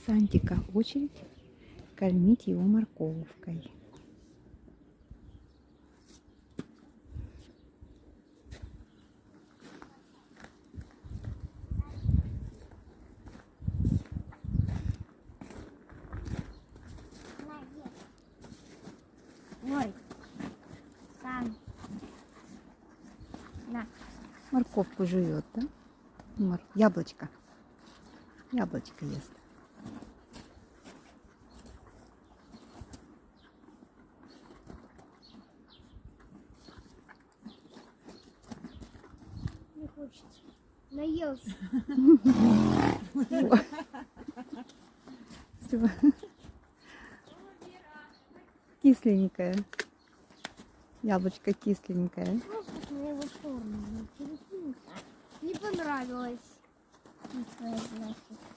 Сантика очередь кормить его морковкой. Ой, сам. На. Морковку жует, да? Яблочко. Яблочко ест. Не хочется. Наелся. Всё. Кисленькое. Яблочко кисленькое. Просто на его сторону. Не понравилось. Не свои глазки.